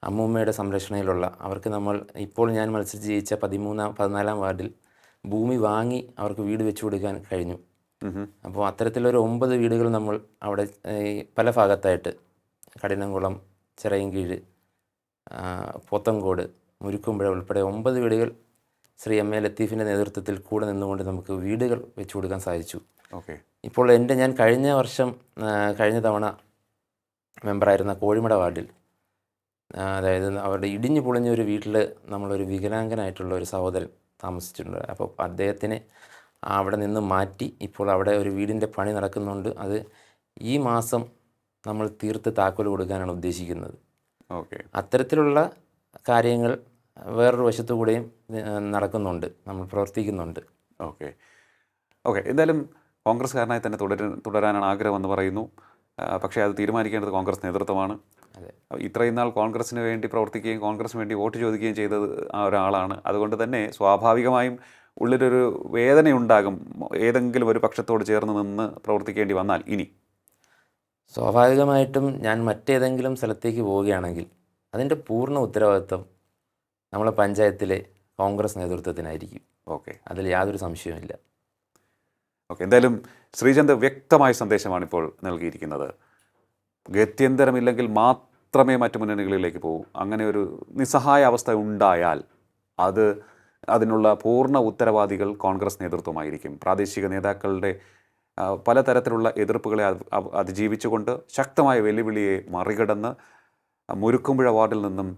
അമ്മൂമ്മയുടെ സംരക്ഷണയിലുള്ള അവർക്ക് നമ്മൾ ഇപ്പോൾ ഞാൻ മത്സരിച്ച് ജയിച്ച 14ാം വാർഡിൽ ഭൂമി വാങ്ങി അവർക്ക് വീട് വെച്ചു കൊടുക്കാൻ കഴിഞ്ഞു. അപ്പോൾ അത്തരത്തിലൊരു 9 വീടുകൾ നമ്മൾ അവിടെ പല ഭാഗത്തായിട്ട് കഠിനംകുളം, ചിറയൻകീഴ്, പോത്തങ്കോട്, മുരുക്കുമ്പുഴ ഉൾപ്പെടെ 9 വീടുകൾ ശ്രീ MA ലത്തീഫിൻ്റെ നേതൃത്വത്തിൽ കൂടെ നിന്നുകൊണ്ട് നമുക്ക് വീടുകൾ വെച്ചു കൊടുക്കാൻ സാധിച്ചു. ഓക്കെ, ഇപ്പോൾ ഞാൻ കഴിഞ്ഞ തവണ മെമ്പറായിരുന്ന കോഴിമട വാർഡിൽ, അതായത് അവരുടെ ഇടിഞ്ഞു പൊളിഞ്ഞ ഒരു വീട്ടിൽ നമ്മളൊരു വികലാംഗനായിട്ടുള്ള ഒരു സഹോദരൻ താമസിച്ചിട്ടുണ്ട്. അപ്പോൾ അദ്ദേഹത്തിനെ അവിടെ നിന്ന് മാറ്റി ഇപ്പോൾ അവിടെ ഒരു വീടിൻ്റെ പണി നടക്കുന്നുണ്ട്. അത് ഈ മാസം നമ്മൾ തീർത്ത് താക്കോൽ കൊടുക്കാനാണ് ഉദ്ദേശിക്കുന്നത്. ഓക്കെ, അത്തരത്തിലുള്ള കാര്യങ്ങൾ വേറൊരു വശത്തു കൂടെയും നടക്കുന്നുണ്ട്, നമ്മൾ പ്രവർത്തിക്കുന്നുണ്ട്. ഓക്കെ, എന്തായാലും കോൺഗ്രസ്സുകാരനായി തന്നെ തുടരാനാണ് ആഗ്രഹമെന്ന് പറയുന്നു. പക്ഷേ അത് തീരുമാനിക്കേണ്ടത് കോൺഗ്രസ് നേതൃത്വമാണ്. അതെ, ഇത്രയും നാൾ കോൺഗ്രസ്സിന് വേണ്ടി പ്രവർത്തിക്കുകയും കോൺഗ്രസ്സിന് വേണ്ടി വോട്ട് ചോദിക്കുകയും ചെയ്തത് ആ ഒരാളാണ്. അതുകൊണ്ട് തന്നെ സ്വാഭാവികമായും ഉള്ളിലൊരു വേദനയുണ്ടാകും. ഏതെങ്കിലും ഒരു പക്ഷത്തോട് ചേർന്ന് നിന്ന് പ്രവർത്തിക്കേണ്ടി വന്നാൽ ഇനി സ്വാഭാവികമായിട്ടും ഞാൻ മറ്റേതെങ്കിലും സ്ഥലത്തേക്ക് പോവുകയാണെങ്കിൽ അതിൻ്റെ പൂർണ്ണ ഉത്തരവാദിത്വം നമ്മളെ പഞ്ചായത്തിലെ കോൺഗ്രസ് നേതൃത്വത്തിനായിരിക്കും. ഓക്കെ, അതിൽ യാതൊരു സംശയവുമില്ല. ഓക്കെ, എന്തായാലും ശ്രീചന്ദ് വ്യക്തമായ സന്ദേശമാണ് ഇപ്പോൾ നൽകിയിരിക്കുന്നത്. ഗത്യന്തരമില്ലെങ്കിൽ മാത്രമേ മറ്റു മുന്നണികളിലേക്ക് പോകൂ. അങ്ങനെ ഒരു നിസ്സഹായ അവസ്ഥ ഉണ്ടായാൽ അതിനുള്ള പൂർണ്ണ ഉത്തരവാദികൾ കോൺഗ്രസ് നേതൃത്വമായിരിക്കും. പ്രാദേശിക നേതാക്കളുടെ പലതരത്തിലുള്ള എതിർപ്പുകളെ അതിജീവിച്ചുകൊണ്ട് ശക്തമായ വെല്ലുവിളിയെ മറികടന്ന് മുരുക്കുമ്പുഴ വാർഡിൽ നിന്നും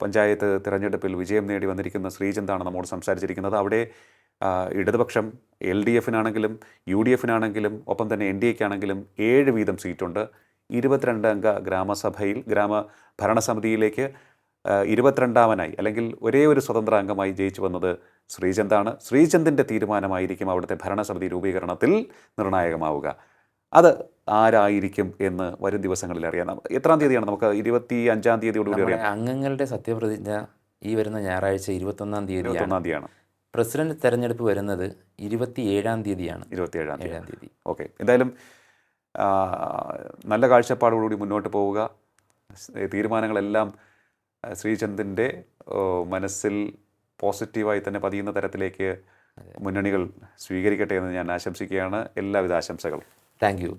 പഞ്ചായത്ത് തിരഞ്ഞെടുപ്പിൽ വിജയം നേടി വന്നിരിക്കുന്ന ശ്രീചന്താണ് നമ്മോട് സംസാരിച്ചിരിക്കുന്നത്. അവിടെ ഇടതുപക്ഷം LDFനാണെങ്കിലും UDFനാണെങ്കിലും ഒപ്പം തന്നെ NDAക്കാണെങ്കിലും 7 വീതം സീറ്റുണ്ട്. 22 അംഗ ഭരണസമിതിയിലേക്ക് 22ാമനായി അല്ലെങ്കിൽ ഒരേ ഒരു സ്വതന്ത്ര അംഗമായി ജയിച്ചു വന്നത് ശ്രീചന്താണ്. ശ്രീചന്ദിൻ്റെ തീരുമാനമായിരിക്കും അവിടുത്തെ ഭരണസമിതി രൂപീകരണത്തിൽ നിർണായകമാവുക. അത് ആരായിരിക്കും എന്ന് വരും ദിവസങ്ങളിൽ അറിയാം. എത്രാം തീയതിയാണ്? നമുക്ക് 25ാം തീയതിയോടുകൂടി അറിയാം. അംഗങ്ങളുടെ സത്യപ്രതിജ്ഞ ഈ വരുന്ന ഞായറാഴ്ച 21ാം തീയതിയാണ്. പ്രസിഡന്റ് തെരഞ്ഞെടുപ്പ് വരുന്നത് 27ാം തീയതിയാണ്. 27ാം തീയതി. ഓക്കെ, എന്തായാലും നല്ല കാഴ്ചപ്പാടോടുകൂടി മുന്നോട്ട് പോവുക. തീരുമാനങ്ങളെല്ലാം ശ്രീചന്ദിൻ്റെ മനസ്സിൽ പോസിറ്റീവായി തന്നെ പതിയുന്ന തരത്തിലേക്ക് മുന്നണികൾ സ്വീകരിക്കട്ടെ എന്ന് ഞാൻ ആശംസിക്കുകയാണ്. എല്ലാവിധ ആശംസകളും. Thank you.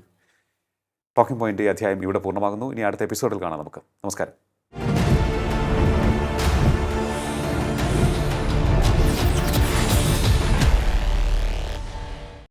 ടോക്കിംഗ് പോയിന്റ് ഈ അധ്യായം ഇവിടെ പൂർണ്ണമാകുന്നു. ഇനി അടുത്ത എപ്പിസോഡിൽ കാണാം നമുക്ക്. നമസ്കാരം.